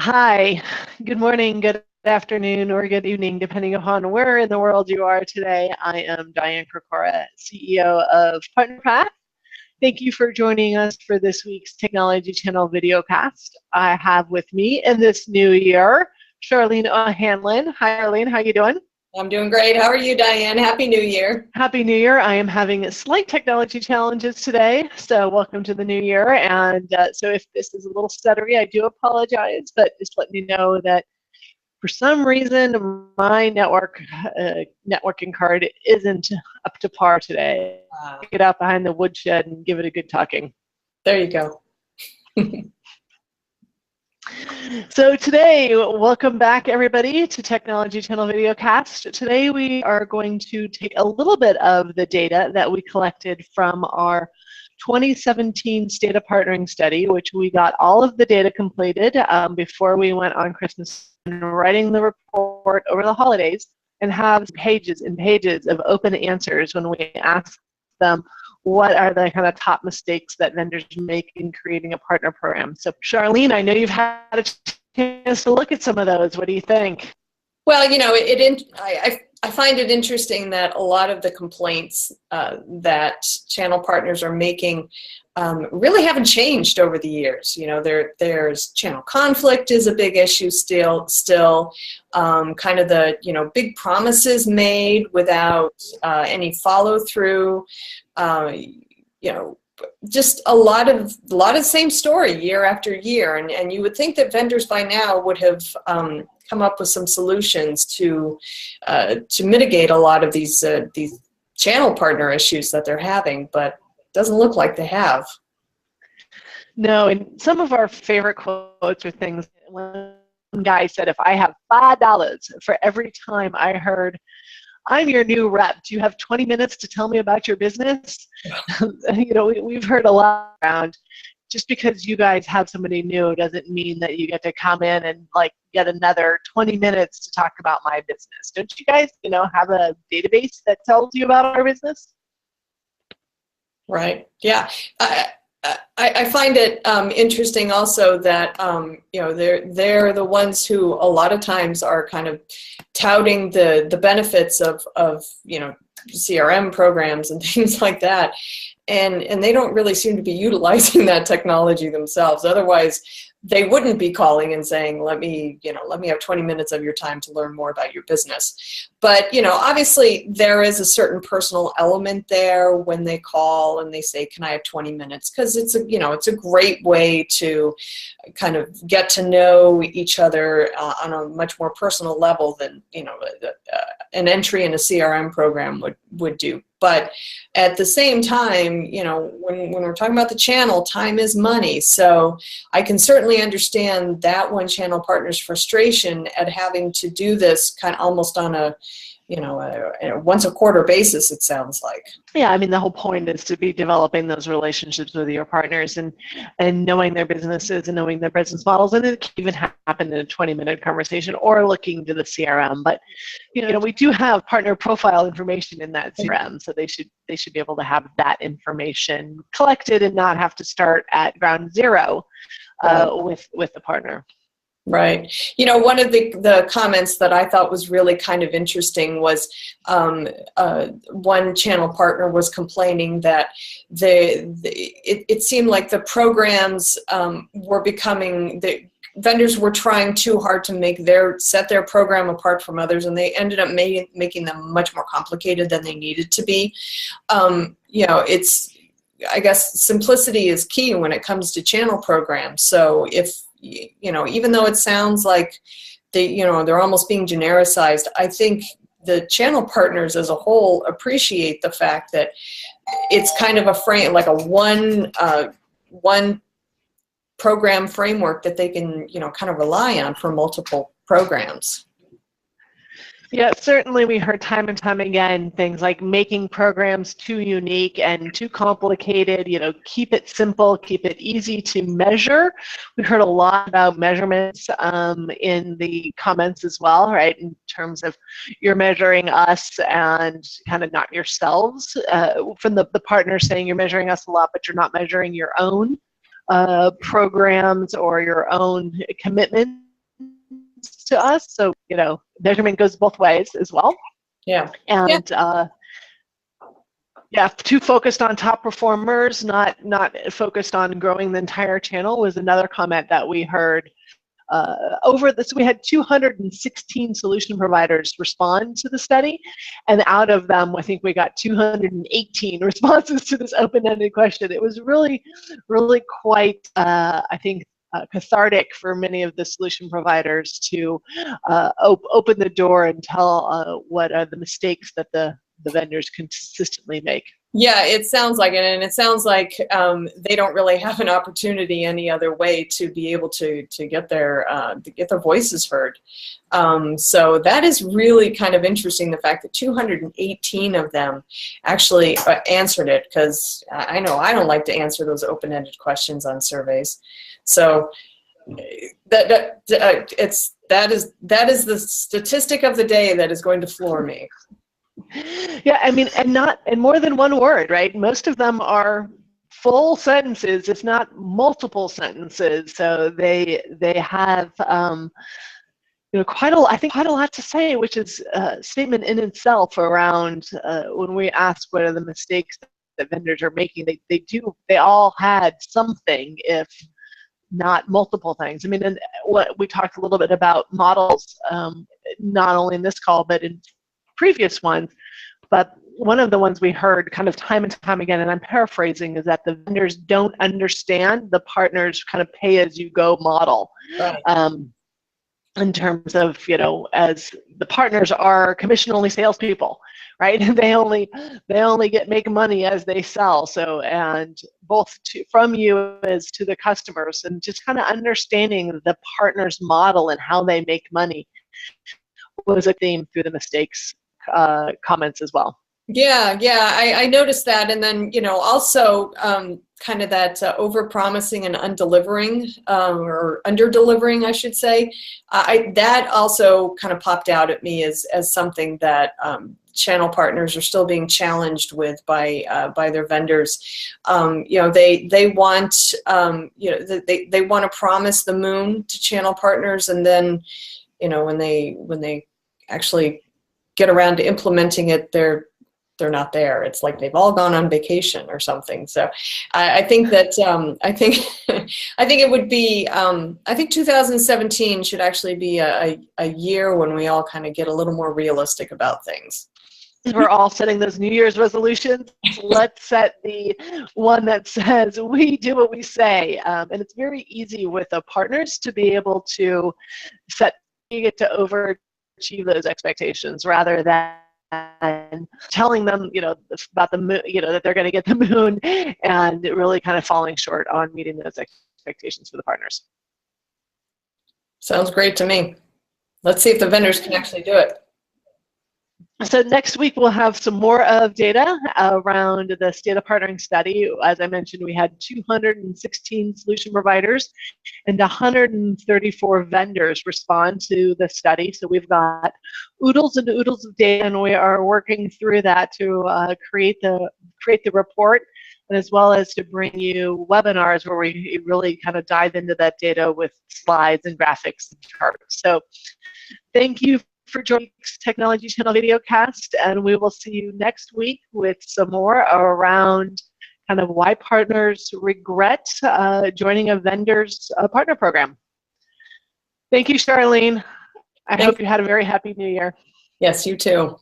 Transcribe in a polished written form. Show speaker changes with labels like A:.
A: Hi, good morning, good afternoon, or good evening, depending upon where in the world you are today. I am Diane Krakora, CEO of PartnerPath. Thank you for joining us for this week's Technology Channel videocast. I have with me in this new year, Charlene O'Hanlon. Hi, Charlene, how you doing?
B: I'm doing great. How are you, Diane? Happy New Year.
A: Happy New Year. I am having slight technology challenges today, so welcome to the new year. And so if this is a little stuttery, I do apologize, but just let me know that for some reason my networking card isn't up to par today. Get out behind the woodshed and give it a good talking.
B: There you go.
A: So today, welcome back everybody to Technology Channel Videocast. Today we are going to take a little bit of the data that we collected from our 2017 State of Partnering study, which we got all of the data completed before we went on Christmas, and writing the report over the holidays, and have pages and pages of open answers when we ask them what are the kind of top mistakes that vendors make in creating a partner program. So Charlene, I know you've had a chance to look at some of those. What do you think?
B: Well, you know, I find it interesting that a lot of the complaints that channel partners are making really haven't changed over the years. You know, there's channel conflict is a big issue still. Kind of the, you know, big promises made without any follow through. You know, just a lot of the same story year after year, and you would think that vendors by now would have come up with some solutions to mitigate a lot of these channel partner issues that they're having, but it doesn't look like they have.
A: No, and some of our favorite quotes are things. One guy said, "If I have $5 for every time I heard, 'I'm your new rep. Do you have 20 minutes to tell me about your business?'" You know, we've heard a lot around, just because you guys have somebody new doesn't mean that you get to come in and like get another 20 minutes to talk about my business. Don't you guys, you know, have a database that tells you about our business?
B: Right. Yeah. I find it interesting also that you know, they're the ones who a lot of times are kind of touting the benefits of you know, CRM programs and things like that, and they don't really seem to be utilizing that technology themselves. Otherwise, they wouldn't be calling and saying, let me have 20 minutes of your time to learn more about your business. But, you know, obviously there is a certain personal element there when they call and they say, can I have 20 minutes? Because it's a great way to kind of get to know each other on a much more personal level than, you know, an entry in a CRM program would do. But at the same time, you know, when we're talking about the channel, time is money. So I can certainly understand that one channel partner's frustration at having to do this kind of almost on a, you know, a once a quarter basis, it sounds like.
A: Yeah, I mean, the whole point is to be developing those relationships with your partners and knowing their businesses and knowing their business models. And it can even happen in a 20-minute conversation or looking to the CRM. But, you know, we do have partner profile information in that CRM, so they should be able to have that information collected and not have to start at ground zero with the partner.
B: Right. You know, one of the comments that I thought was really kind of interesting was one channel partner was complaining that it seemed like the programs were becoming, the vendors were trying too hard to set their program apart from others, and they ended up making them much more complicated than they needed to be. You know, I guess simplicity is key when it comes to channel programs. So if, you know, even though it sounds like they're almost being genericized, I think the channel partners as a whole appreciate the fact that it's kind of a frame, like a one program framework that they can, you know, kind of rely on for multiple programs.
A: Yeah, certainly we heard time and time again things like making programs too unique and too complicated, you know, keep it simple, keep it easy to measure. We heard a lot about measurements in the comments as well, right, in terms of you're measuring us and kind of not yourselves. From the partner saying you're measuring us a lot, but you're not measuring your own programs or your own commitment to us. So, measurement goes both ways as well.
B: Yeah.
A: And too focused on top performers, not focused on growing the entire channel was another comment that we heard. Over this, we had 216 solution providers respond to the study, and out of them, I think we got 218 responses to this open-ended question. It was really, really quite, I think, cathartic for many of the solution providers to open the door and tell what are the mistakes that the vendors consistently make.
B: Yeah, it sounds like it, and it sounds like they don't really have an opportunity any other way to be able to get their voices heard. So that is really kind of interesting, the fact that 218 of them actually answered it, because I know I don't like to answer those open-ended questions on surveys. So that is the statistic of the day that is going to floor me.
A: Yeah, I mean, and more than one word, right? Most of them are full sentences, if not multiple sentences. So they have quite a lot to say, which is a statement in itself around when we ask what are the mistakes that vendors are making. They all had something, if not multiple things. I mean, and what we talked a little bit about models, not only in this call but in previous ones, but one of the ones we heard kind of time and time again, and I'm paraphrasing, is that the vendors don't understand the partners kind of pay-as-you-go model.
B: Right.
A: In terms of, as the partners are commission-only salespeople, right? They only make money as they sell. So, and both from you as to the customers, and just kind of understanding the partner's model and how they make money was a theme through the mistakes comments as well.
B: Yeah, I noticed that, and then also kind of that over-promising and undelivering, or under-delivering, I should say. That also kind of popped out at me as something that channel partners are still being challenged with by their vendors. They want they want to promise the moon to channel partners, and then when they actually get around to implementing it, they're not there. It's like they've all gone on vacation or something. So I think that I think it would be I think 2017 should actually be a year when we all kind of get a little more realistic about things.
A: We're all setting those New Year's resolutions. Let's set the one that says we do what we say, and it's very easy with the partners to be able to set. You get to overachieve those expectations rather than telling them, about the moon, that they're going to get the moon, and really kind of falling short on meeting those expectations for the partners.
B: Sounds great to me. Let's see if the vendors can actually do it.
A: So next week we'll have some more of data around the State of Partnering study. As I mentioned, we had 216 solution providers and 134 vendors respond to the study. So we've got oodles and oodles of data, and we are working through that to create the report, and as well as to bring you webinars where we really kind of dive into that data with slides and graphics and charts. So thank you for joining Technology Channel Videocast, and we will see you next week with some more around kind of why partners regret joining a vendor's partner program. Thank you, Charlene. I hope you had a very happy New Year.
B: Yes, you too.